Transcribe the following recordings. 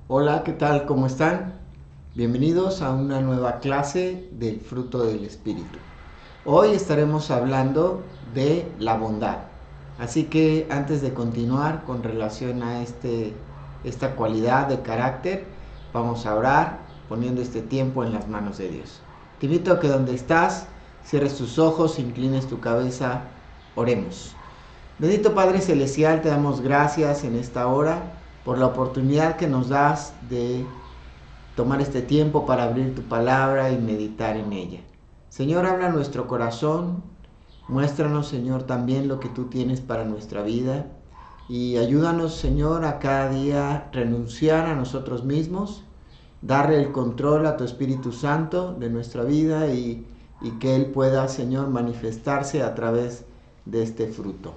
Hola, ¿qué tal? ¿Cómo están? Bienvenidos a una nueva clase del fruto del Espíritu. Hoy estaremos hablando de la bondad. Así que antes de continuar con relación a esta cualidad de carácter, vamos a orar poniendo este tiempo en las manos de Dios. Te invito a que donde estás, cierres tus ojos, inclines tu cabeza, oremos. Bendito Padre Celestial, te damos gracias en esta hora por la oportunidad que nos das de tomar este tiempo para abrir tu palabra y meditar en ella. Señor, habla a nuestro corazón, muéstranos, Señor, también lo que tú tienes para nuestra vida y ayúdanos, Señor, a cada día renunciar a nosotros mismos, darle el control a tu Espíritu Santo de nuestra vida y que Él pueda, Señor, manifestarse a través de este fruto.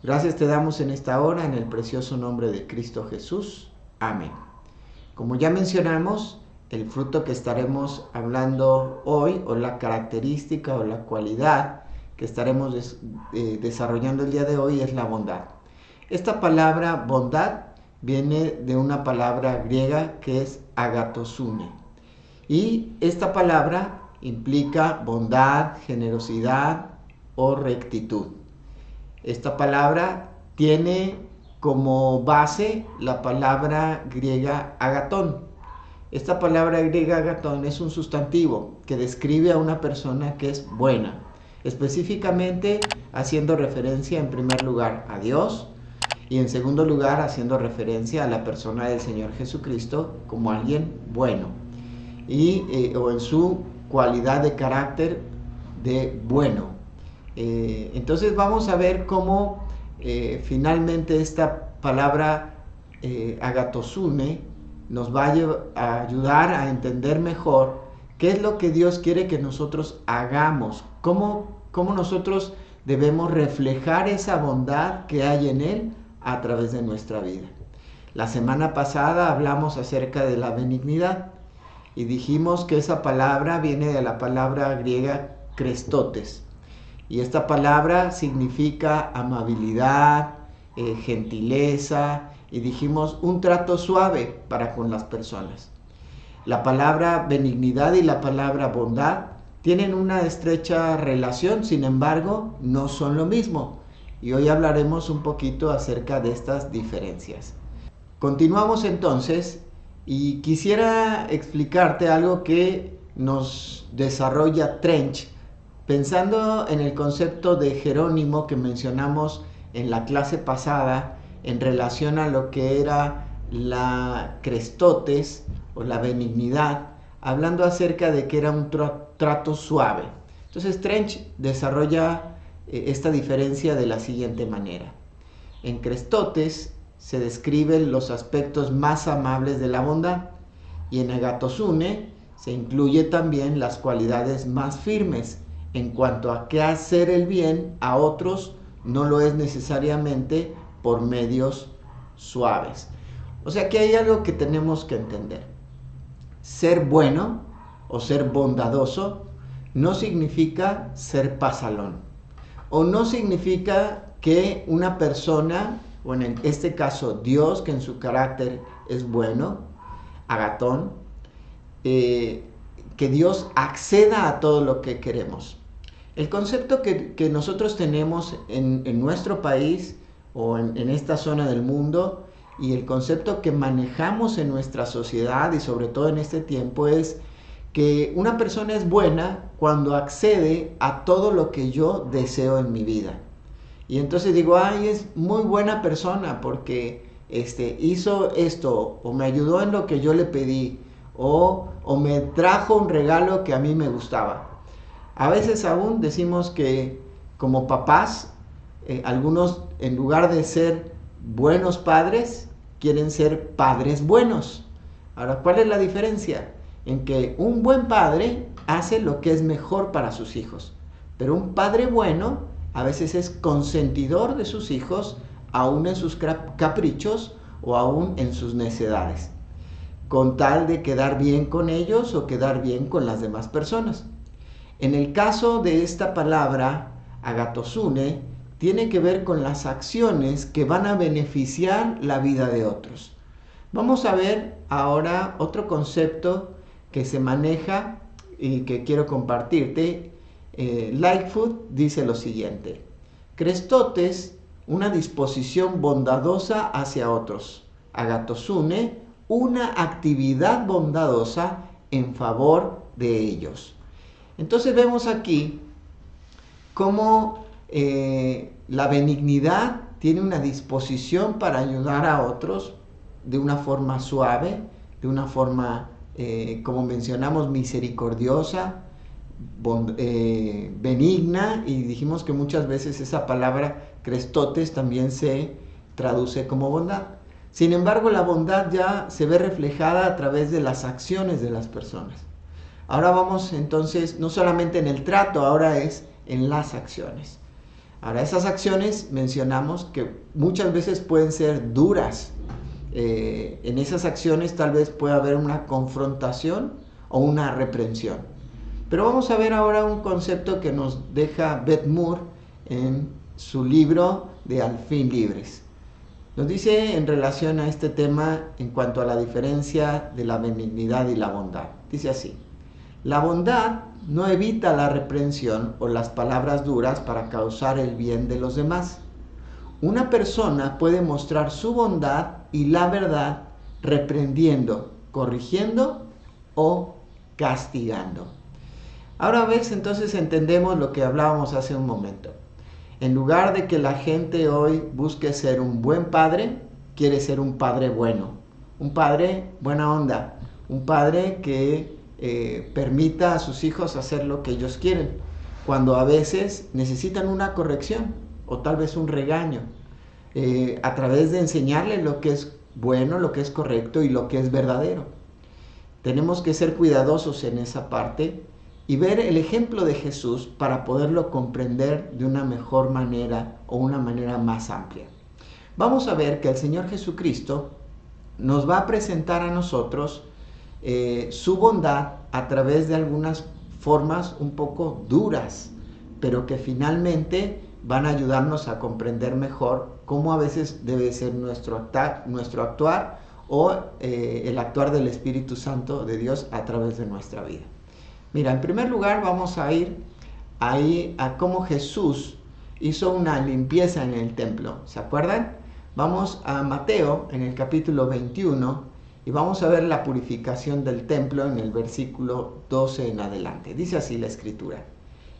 Gracias te damos en esta hora, en el precioso nombre de Cristo Jesús. Amén. Como ya mencionamos, el fruto que estaremos hablando hoy, o la característica o la cualidad que estaremos desarrollando el día de hoy, es la bondad. Esta palabra bondad viene de una palabra griega que es agatosune. Y esta palabra implica bondad, generosidad o rectitud. Esta palabra tiene como base la palabra griega agatón. Esta palabra griega agatón es un sustantivo que describe a una persona que es buena, específicamente haciendo referencia en primer lugar a Dios y en segundo lugar haciendo referencia a la persona del Señor Jesucristo como alguien bueno o en su cualidad de carácter de bueno. Entonces vamos a ver cómo finalmente esta palabra agatosune nos va a ayudar a entender mejor qué es lo que Dios quiere que nosotros hagamos, cómo nosotros debemos reflejar esa bondad que hay en Él a través de nuestra vida. La semana pasada hablamos acerca de la benignidad y dijimos que esa palabra viene de la palabra griega krestotes. Y esta palabra significa amabilidad, gentileza, y dijimos un trato suave para con las personas. La palabra benignidad y la palabra bondad tienen una estrecha relación, sin embargo, no son lo mismo. Y hoy hablaremos un poquito acerca de estas diferencias. Continuamos entonces y quisiera explicarte algo que nos desarrolla Trench, pensando en el concepto de Jerónimo que mencionamos en la clase pasada en relación a lo que era la krestotes o la benignidad, hablando acerca de que era un trato suave. Entonces Trench desarrolla esta diferencia de la siguiente manera. En krestotes se describen los aspectos más amables de la bondad y en agatosune se incluye también las cualidades más firmes en cuanto a que hacer el bien a otros no lo es necesariamente por medios suaves. O sea que hay algo que tenemos que entender. Ser bueno o ser bondadoso no significa ser pasalón. O no significa que una persona, o en este caso Dios, que en su carácter es bueno, agatón, que Dios acceda a todo lo que queremos. El concepto que nosotros tenemos en nuestro país o en esta zona del mundo y el concepto que manejamos en nuestra sociedad y sobre todo en este tiempo es que una persona es buena cuando accede a todo lo que yo deseo en mi vida. Y entonces digo, ay, es muy buena persona porque hizo esto o me ayudó en lo que yo le pedí o me trajo un regalo que a mí me gustaba. A veces aún decimos que como papás, algunos en lugar de ser buenos padres, quieren ser padres buenos. Ahora, ¿cuál es la diferencia? En que un buen padre hace lo que es mejor para sus hijos, pero un padre bueno a veces es consentidor de sus hijos, aún en sus caprichos o aún en sus necedades, con tal de quedar bien con ellos o quedar bien con las demás personas. En el caso de esta palabra agatosune, tiene que ver con las acciones que van a beneficiar la vida de otros. Vamos a ver ahora otro concepto que se maneja y que quiero compartirte. Lightfoot dice lo siguiente: Crestotes, una disposición bondadosa hacia otros. Agatosune, una actividad bondadosa en favor de ellos. Entonces vemos aquí cómo la benignidad tiene una disposición para ayudar a otros de una forma suave, de una forma, como mencionamos, misericordiosa, benigna, y dijimos que muchas veces esa palabra crestotes también se traduce como bondad. Sin embargo, la bondad ya se ve reflejada a través de las acciones de las personas. Ahora vamos entonces, no solamente en el trato, ahora es en las acciones. Ahora, esas acciones mencionamos que muchas veces pueden ser duras. En esas acciones tal vez pueda haber una confrontación o una reprensión. Pero vamos a ver ahora un concepto que nos deja Beth Moore en su libro de Al fin libres. Nos dice en relación a este tema en cuanto a la diferencia de la benignidad y la bondad. Dice así: la bondad no evita la reprensión o las palabras duras para causar el bien de los demás. Una persona puede mostrar su bondad y la verdad reprendiendo, corrigiendo o castigando. Ahora ves, entonces entendemos lo que hablábamos hace un momento. En lugar de que la gente hoy busque ser un buen padre, quiere ser un padre bueno. Un padre buena onda. Un padre que permita a sus hijos hacer lo que ellos quieren, cuando a veces necesitan una corrección o tal vez un regaño, a través de enseñarles lo que es bueno, lo que es correcto y lo que es verdadero. Tenemos que ser cuidadosos en esa parte y ver el ejemplo de Jesús para poderlo comprender de una mejor manera o una manera más amplia. Vamos a ver que el Señor Jesucristo nos va a presentar a nosotros su bondad a través de algunas formas un poco duras, pero que finalmente van a ayudarnos a comprender mejor cómo a veces debe ser nuestro actuar o el actuar del Espíritu Santo de Dios a través de nuestra vida. Mira, en primer lugar vamos a ir ahí a cómo Jesús hizo una limpieza en el templo. ¿Se acuerdan? Vamos a Mateo en el capítulo 21 y vamos a ver la purificación del templo en el versículo 12 en adelante. Dice así la Escritura: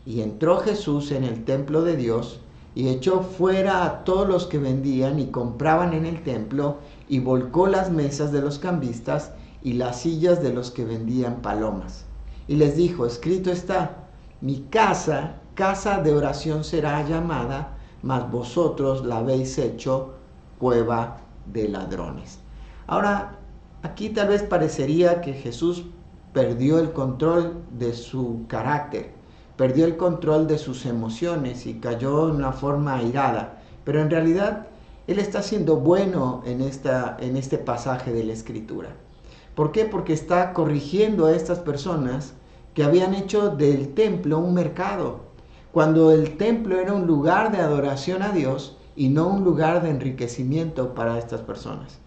y entró Jesús en el templo de Dios y echó fuera a todos los que vendían y compraban en el templo y volcó las mesas de los cambistas y las sillas de los que vendían palomas. Y les dijo: escrito está, mi casa, casa de oración será llamada, mas vosotros la habéis hecho cueva de ladrones. Ahora, aquí tal vez parecería que Jesús perdió el control de su carácter, perdió el control de sus emociones y cayó en una forma airada. Pero en realidad, Él está siendo bueno en este pasaje de la Escritura. ¿Por qué? Porque está corrigiendo a estas personas que habían hecho del templo un mercado, cuando el templo era un lugar de adoración a Dios y no un lugar de enriquecimiento para estas personas.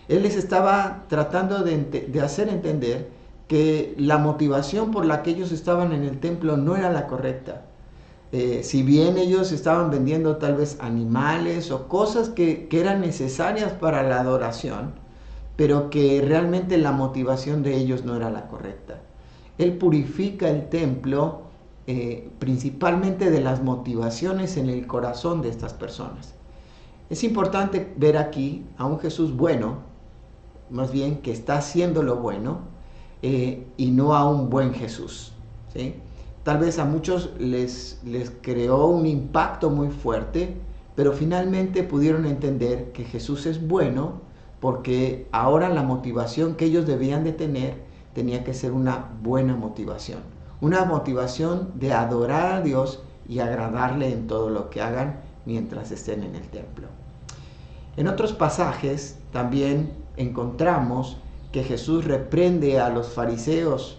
Él les estaba tratando de hacer entender que la motivación por la que ellos estaban en el templo no era la correcta. Si bien ellos estaban vendiendo tal vez animales o cosas que eran necesarias para la adoración, pero que realmente la motivación de ellos no era la correcta. Él purifica el templo principalmente de las motivaciones en el corazón de estas personas. Es importante ver aquí a un Jesús bueno, más bien que está haciendo lo bueno, y no a un buen Jesús, ¿sí? Tal vez a muchos les creó un impacto muy fuerte, pero finalmente pudieron entender que Jesús es bueno porque ahora la motivación que ellos debían de tener tenía que ser una buena motivación. Una motivación de adorar a Dios y agradarle en todo lo que hagan mientras estén en el templo. En otros pasajes también encontramos que Jesús reprende a los fariseos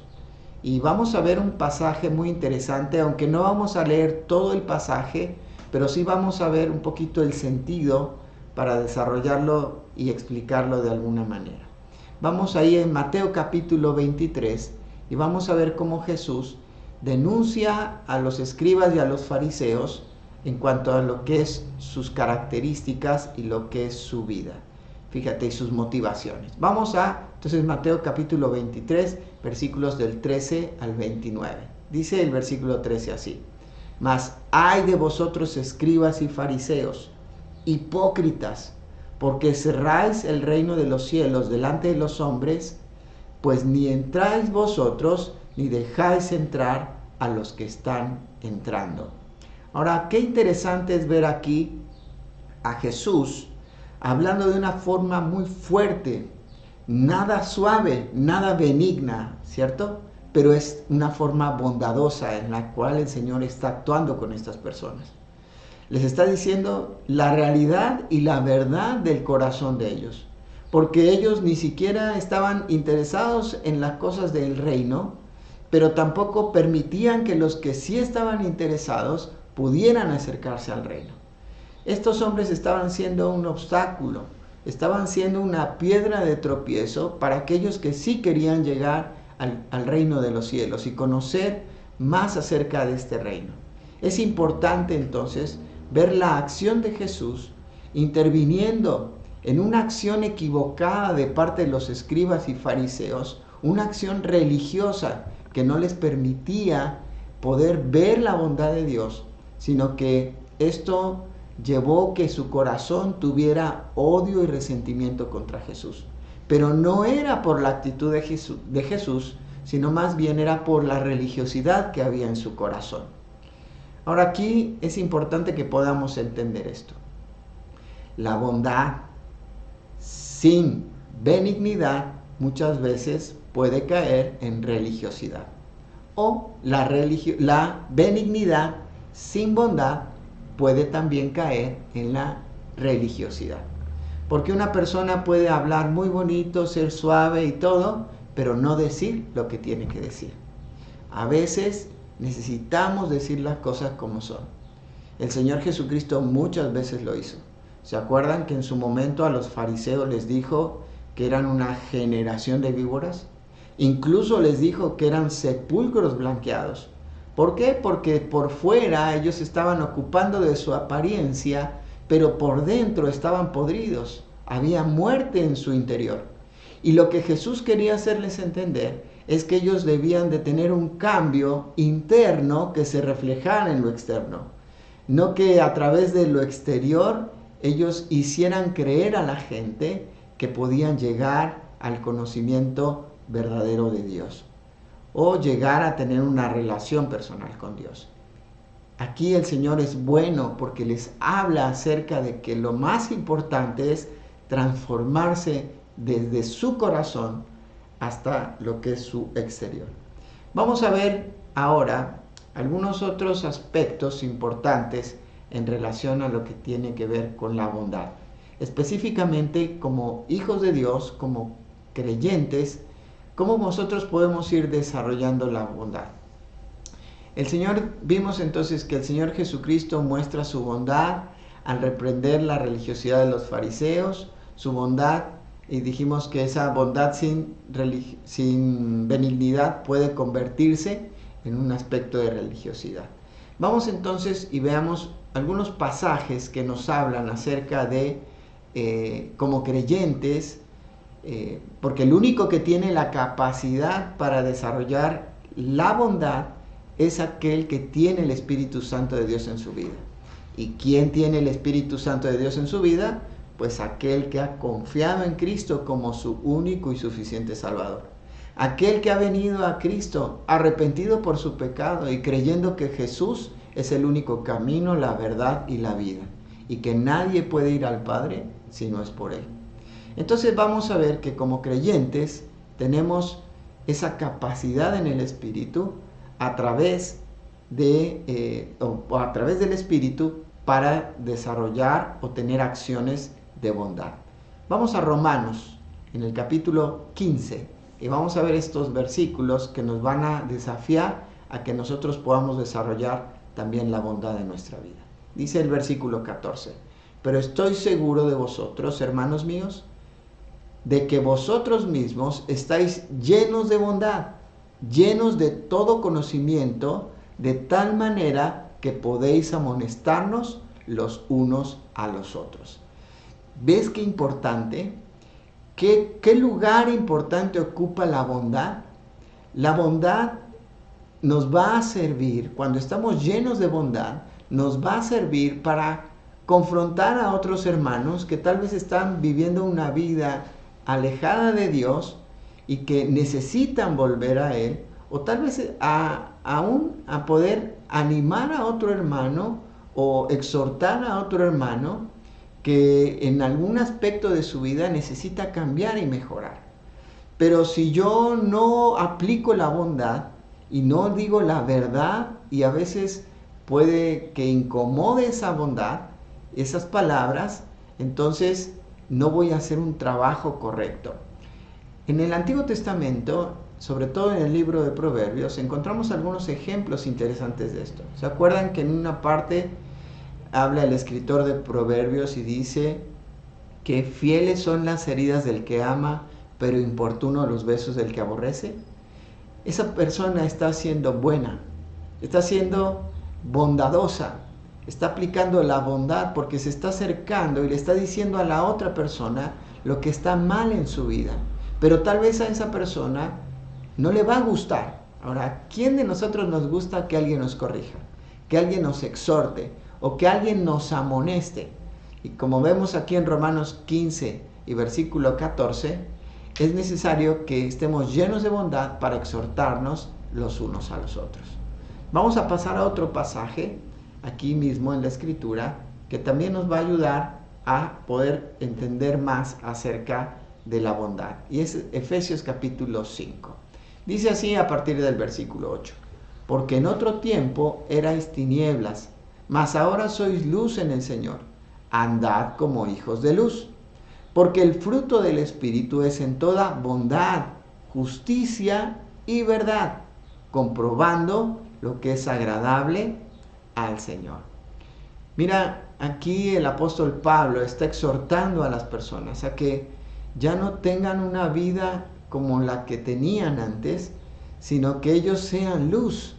Y vamos a ver un pasaje muy interesante, aunque no vamos a leer todo el pasaje, pero sí vamos a ver un poquito el sentido para desarrollarlo y explicarlo de alguna manera. Vamos ahí en Mateo capítulo 23 y vamos a ver cómo Jesús denuncia a los escribas y a los fariseos en cuanto a lo que es sus características y lo que es su vida. Fíjate, y sus motivaciones. Vamos a, entonces, Mateo capítulo 23, versículos del 13 al 29. Dice el versículo 13 así: Mas ay de vosotros, escribas y fariseos, hipócritas, porque cerráis el reino de los cielos delante de los hombres, pues ni entráis vosotros, ni dejáis entrar a los que están entrando. Ahora, qué interesante es ver aquí a Jesús hablando de una forma muy fuerte, nada suave, nada benigna, ¿cierto? Pero es una forma bondadosa en la cual el Señor está actuando con estas personas. Les está diciendo la realidad y la verdad del corazón de ellos, porque ellos ni siquiera estaban interesados en las cosas del reino, pero tampoco permitían que los que sí estaban interesados pudieran acercarse al reino. Estos hombres estaban siendo un obstáculo, estaban siendo una piedra de tropiezo para aquellos que sí querían llegar al reino de los cielos y conocer más acerca de este reino. Es importante entonces ver la acción de Jesús interviniendo en una acción equivocada de parte de los escribas y fariseos, una acción religiosa que no les permitía poder ver la bondad de Dios, sino que esto llevó que su corazón tuviera odio y resentimiento contra Jesús. Pero no era por la actitud de Jesús, sino más bien era por la religiosidad que había en su corazón. Ahora aquí es importante que podamos entender esto. La bondad sin benignidad muchas veces puede caer en religiosidad. O la benignidad sin bondad puede también caer en la religiosidad. Porque una persona puede hablar muy bonito, ser suave y todo, pero no decir lo que tiene que decir. A veces necesitamos decir las cosas como son. El Señor Jesucristo muchas veces lo hizo. ¿Se acuerdan que en su momento a los fariseos les dijo que eran una generación de víboras? Incluso les dijo que eran sepulcros blanqueados. ¿Por qué? Porque por fuera ellos estaban ocupando de su apariencia, pero por dentro estaban podridos. Había muerte en su interior. Y lo que Jesús quería hacerles entender es que ellos debían de tener un cambio interno que se reflejara en lo externo. No que a través de lo exterior ellos hicieran creer a la gente que podían llegar al conocimiento verdadero de Dios o llegar a tener una relación personal con Dios. Aquí el Señor es bueno porque les habla acerca de que lo más importante es transformarse desde su corazón hasta lo que es su exterior. Vamos a ver ahora algunos otros aspectos importantes en relación a lo que tiene que ver con la bondad. Específicamente como hijos de Dios, como creyentes, ¿cómo nosotros podemos ir desarrollando la bondad? Vimos entonces que el Señor Jesucristo muestra su bondad al reprender la religiosidad de los fariseos, su bondad, y dijimos que esa bondad sin benignidad puede convertirse en un aspecto de religiosidad. Vamos entonces y veamos algunos pasajes que nos hablan acerca de, como creyentes, porque el único que tiene la capacidad para desarrollar la bondad es aquel que tiene el Espíritu Santo de Dios en su vida. ¿Y quién tiene el Espíritu Santo de Dios en su vida? Pues aquel que ha confiado en Cristo como su único y suficiente Salvador. Aquel que ha venido a Cristo arrepentido por su pecado y creyendo que Jesús es el único camino, la verdad y la vida. Y que nadie puede ir al Padre si no es por Él. Entonces vamos a ver que como creyentes tenemos esa capacidad en el Espíritu a través del Espíritu para desarrollar o tener acciones de bondad. Vamos a Romanos, en el capítulo 15. Y vamos a ver estos versículos que nos van a desafiar a que nosotros podamos desarrollar también la bondad en nuestra vida. Dice el versículo 14: pero estoy seguro de vosotros, hermanos míos, de que vosotros mismos estáis llenos de bondad, llenos de todo conocimiento, de tal manera que podéis amonestarnos los unos a los otros. ¿Ves qué importante? ¿Qué lugar importante ocupa la bondad? La bondad nos va a servir, cuando estamos llenos de bondad, nos va a servir para confrontar a otros hermanos que tal vez están viviendo una vida alejada de Dios y que necesitan volver a Él, o tal vez aún a poder animar a otro hermano o exhortar a otro hermano que en algún aspecto de su vida necesita cambiar y mejorar. Pero si yo no aplico la bondad y no digo la verdad, y a veces puede que incomode esa bondad, esas palabras, entonces no voy a hacer un trabajo correcto. En el Antiguo Testamento, sobre todo en el libro de Proverbios, encontramos algunos ejemplos interesantes de esto. ¿Se acuerdan que en una parte habla el escritor de Proverbios y dice que fieles son las heridas del que ama, pero importuno los besos del que aborrece? Esa persona está siendo buena, está siendo bondadosa, está aplicando la bondad porque se está acercando y le está diciendo a la otra persona lo que está mal en su vida. Pero tal vez a esa persona no le va a gustar. Ahora, ¿quién de nosotros nos gusta que alguien nos corrija, que alguien nos exhorte o que alguien nos amoneste? Y como vemos aquí en Romanos 15 y versículo 14, es necesario que estemos llenos de bondad para exhortarnos los unos a los otros. Vamos a pasar a otro pasaje aquí mismo en la Escritura que también nos va a ayudar a poder entender más acerca de la bondad. Y es Efesios capítulo 5. Dice así a partir del versículo 8: porque en otro tiempo erais tinieblas, mas ahora sois luz en el Señor. Andad como hijos de luz. Porque el fruto del Espíritu es en toda bondad, justicia y verdad, comprobando lo que es agradable al Señor. Mira, aquí el apóstol Pablo está exhortando a las personas a que ya no tengan una vida como la que tenían antes, sino que ellos sean luz.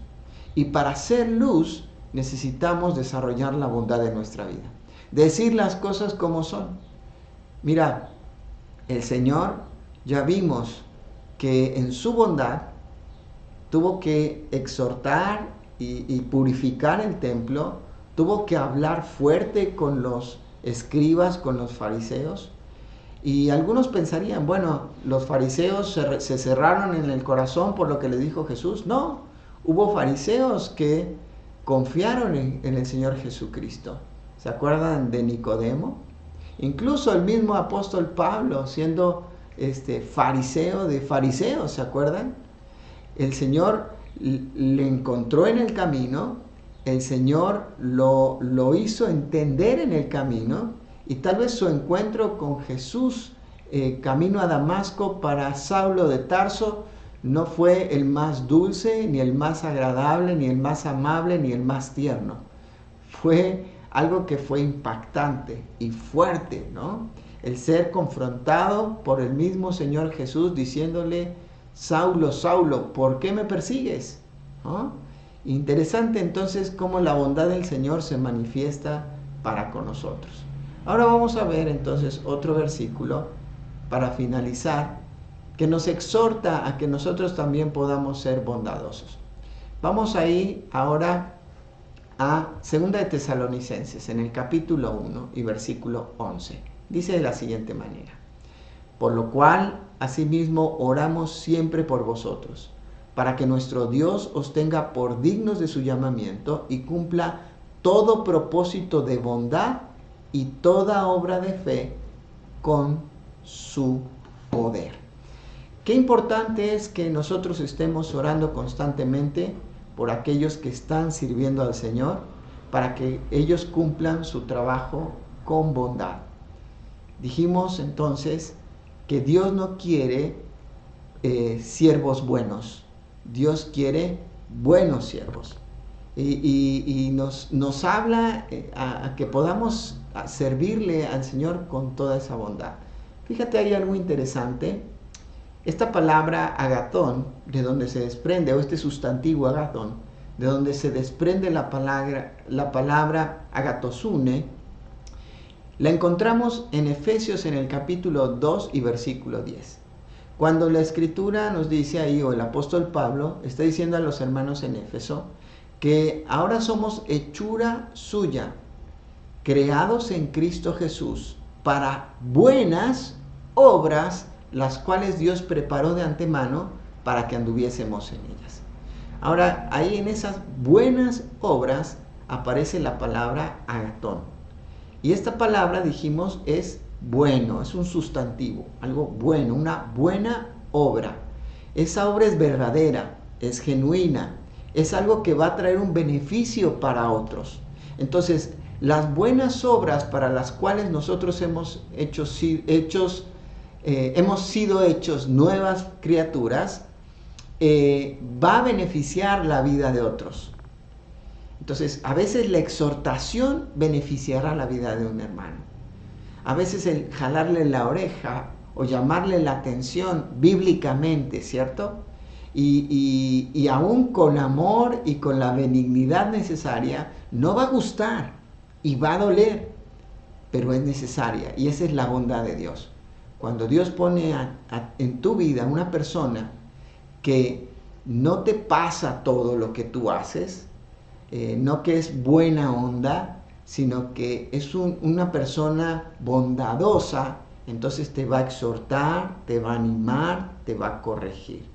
Y para ser luz necesitamos desarrollar la bondad de nuestra vida. Decir las cosas como son. Mira, el Señor ya vimos que en su bondad tuvo que exhortar y purificar el templo, tuvo que hablar fuerte con los escribas, con los fariseos. Y algunos pensarían, bueno, los fariseos se cerraron en el corazón por lo que le dijo Jesús. No, hubo fariseos que confiaron en el Señor Jesucristo. ¿Se acuerdan de Nicodemo? Incluso el mismo apóstol Pablo, siendo fariseo de fariseos, ¿se acuerdan? El Señor le encontró en el camino, el Señor lo hizo entender en el camino, y tal vez su encuentro con Jesús, camino a Damasco para Saulo de Tarso, no fue el más dulce, ni el más agradable, ni el más amable, ni el más tierno. Fue algo que fue impactante y fuerte, ¿no? El ser confrontado por el mismo Señor Jesús diciéndole: Saulo, Saulo, ¿por qué me persigues? ¿No? Interesante entonces cómo la bondad del Señor se manifiesta para con nosotros. Ahora vamos a ver entonces otro versículo para finalizar, que nos exhorta a que nosotros también podamos ser bondadosos. Vamos a ir ahora a 2 de Tesalonicenses, en el capítulo 1 y versículo 11. Dice de la siguiente manera: por lo cual, asimismo, oramos siempre por vosotros, para que nuestro Dios os tenga por dignos de su llamamiento y cumpla todo propósito de bondad y toda obra de fe con su poder. Qué importante es que nosotros estemos orando constantemente por aquellos que están sirviendo al Señor, para que ellos cumplan su trabajo con bondad. Dijimos entonces que Dios no quiere siervos buenos. Dios quiere buenos siervos. Y nos habla a que podamos servirle al Señor con toda esa bondad. Fíjate, hay algo interesante. Esta palabra agatón, de donde se desprende, o este sustantivo agatón, de donde se desprende la palabra agatosune, la encontramos en Efesios en el capítulo 2 y versículo 10. Cuando la Escritura nos dice ahí, o el apóstol Pablo está diciendo a los hermanos en Éfeso, que ahora somos hechura suya, creados en Cristo Jesús, para buenas obras, las cuales Dios preparó de antemano para que anduviésemos en ellas. Ahora, ahí en esas buenas obras aparece la palabra agatón. Y esta palabra, dijimos, es bueno, es un sustantivo, algo bueno, una buena obra. Esa obra es verdadera, es genuina, es algo que va a traer un beneficio para otros. Entonces, las buenas obras para las cuales nosotros hemos sido hechos nuevas criaturas, va a beneficiar la vida de otros. Entonces, a veces la exhortación beneficiará la vida de un hermano. A veces el jalarle la oreja o llamarle la atención bíblicamente, ¿cierto? Y aún con amor y con la benignidad necesaria, no va a gustar y va a doler, pero es necesaria. Y esa es la bondad de Dios. Cuando Dios pone en tu vida una persona que no te pasa todo lo que tú haces, no que es buena onda, sino que es una persona bondadosa, entonces te va a exhortar, te va a animar, te va a corregir.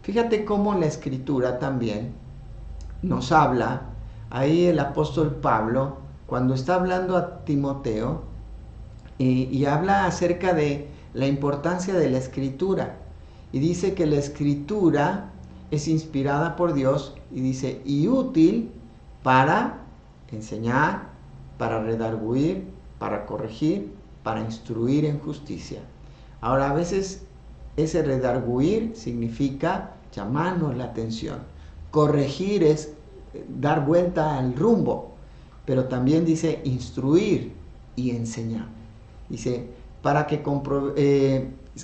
Fíjate cómo la Escritura también nos habla, ahí el apóstol Pablo, cuando está hablando a Timoteo, y habla acerca de la importancia de la Escritura, y dice que la Escritura es inspirada por Dios, y dice, y útil para enseñar, para redarguir, para corregir, para instruir en justicia. Ahora, a veces ese redarguir significa llamarnos la atención. Corregir es dar vuelta al rumbo, pero también dice instruir y enseñar. Dice, para que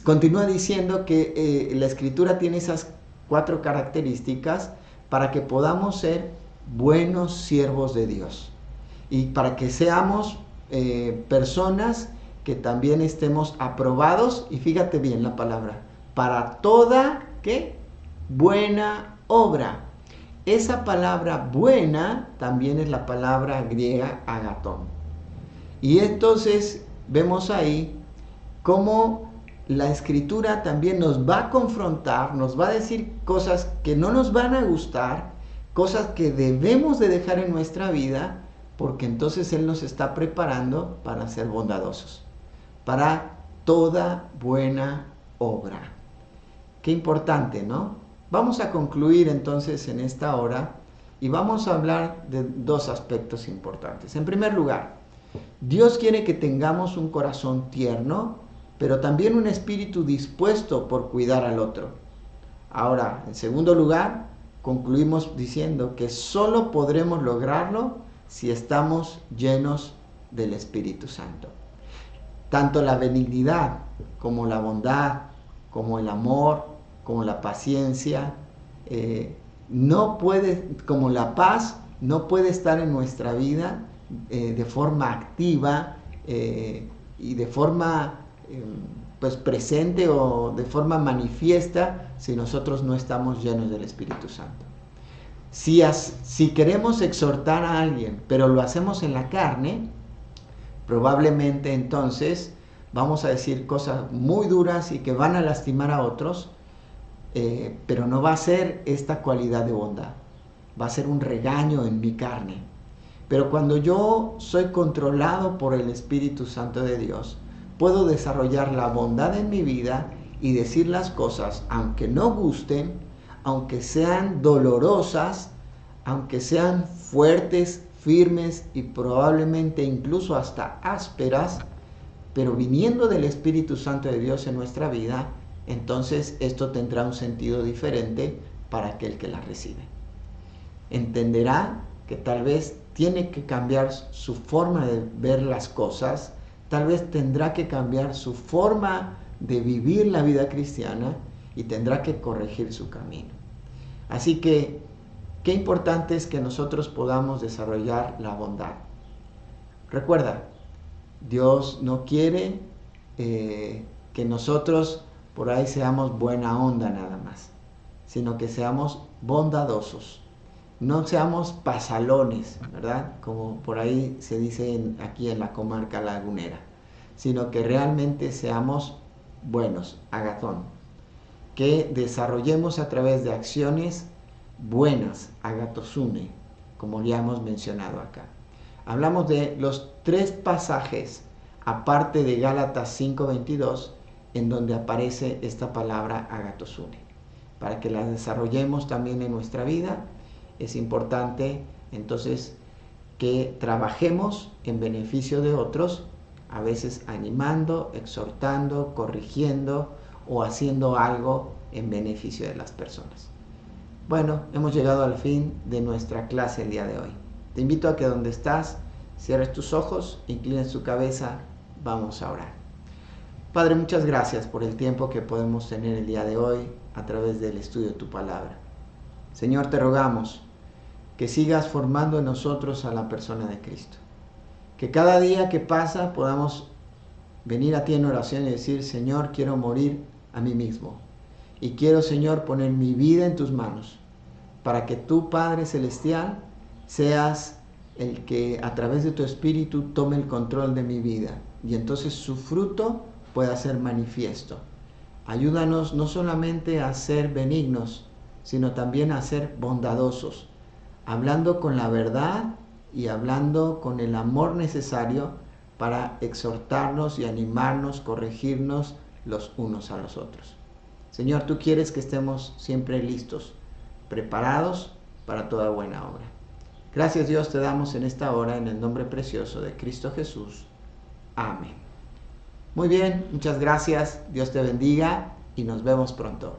continúa diciendo que la Escritura tiene esas 4 características para que podamos ser buenos siervos de Dios y para que seamos personas que también estemos aprobados, y fíjate bien la palabra, para toda, ¿qué? Buena obra. Esa palabra buena también es la palabra griega agatón. Y entonces vemos ahí cómo la Escritura también nos va a confrontar, nos va a decir cosas que no nos van a gustar, cosas que debemos de dejar en nuestra vida, porque entonces Él nos está preparando para ser bondadosos, para toda buena obra. Qué importante, ¿no? Vamos a concluir entonces en esta hora y vamos a hablar de 2 aspectos importantes. En primer lugar, Dios quiere que tengamos un corazón tierno, pero también un espíritu dispuesto por cuidar al otro. Ahora, en segundo lugar, concluimos diciendo que solo podremos lograrlo si estamos llenos del Espíritu Santo. Tanto la benignidad como la bondad, como el amor, como la paciencia, como la paz, no puede estar en nuestra vida de forma activa y de forma presente o de forma manifiesta si nosotros no estamos llenos del Espíritu Santo. Si queremos exhortar a alguien, pero lo hacemos en la carne, probablemente entonces vamos a decir cosas muy duras y que van a lastimar a otros, pero no va a ser esta cualidad de bondad, va a ser un regaño en mi carne. Pero cuando yo soy controlado por el Espíritu Santo de Dios, puedo desarrollar la bondad en mi vida y decir las cosas, aunque no gusten, aunque sean dolorosas, aunque sean fuertes, firmes y probablemente incluso hasta ásperas, pero viniendo del Espíritu Santo de Dios en nuestra vida, entonces esto tendrá un sentido diferente para aquel que la recibe. Entenderá que tal vez tiene que cambiar su forma de ver las cosas, tal vez tendrá que cambiar su forma de vivir la vida cristiana y tendrá que corregir su camino. Así que, qué importante es que nosotros podamos desarrollar la bondad. Recuerda, Dios no quiere que nosotros por ahí seamos buena onda nada más, sino que seamos bondadosos. No seamos pasalones, ¿verdad? Como por ahí se dice aquí en la comarca lagunera, sino que realmente seamos buenos, agathón, que desarrollemos a través de acciones buenas, agathosune, como ya hemos mencionado acá. Hablamos de los 3 pasajes, aparte de Gálatas 5:22, en donde aparece esta palabra agathosune. Para que la desarrollemos también en nuestra vida, es importante entonces que trabajemos en beneficio de otros, a veces animando, exhortando, corrigiendo o haciendo algo en beneficio de las personas. Bueno, hemos llegado al fin de nuestra clase el día de hoy. Te invito a que donde estás, cierres tus ojos, inclines tu cabeza, vamos a orar. Padre, muchas gracias por el tiempo que podemos tener el día de hoy a través del estudio de tu palabra. Señor, te rogamos que sigas formando en nosotros a la persona de Cristo. Que cada día que pasa podamos venir a ti en oración y decir, Señor, quiero morir a mí mismo. Y quiero, Señor, poner mi vida en tus manos, para que tú, Padre Celestial, seas el que a través de tu Espíritu tome el control de mi vida. Y entonces su fruto pueda ser manifiesto. Ayúdanos no solamente a ser benignos, sino también a ser bondadosos, hablando con la verdad y hablando con el amor necesario para exhortarnos y animarnos, corregirnos los unos a los otros. Señor, tú quieres que estemos siempre listos, preparados para toda buena obra. Gracias, Dios, te damos en esta hora en el nombre precioso de Cristo Jesús. Amén. Muy bien, muchas gracias, Dios te bendiga y nos vemos pronto.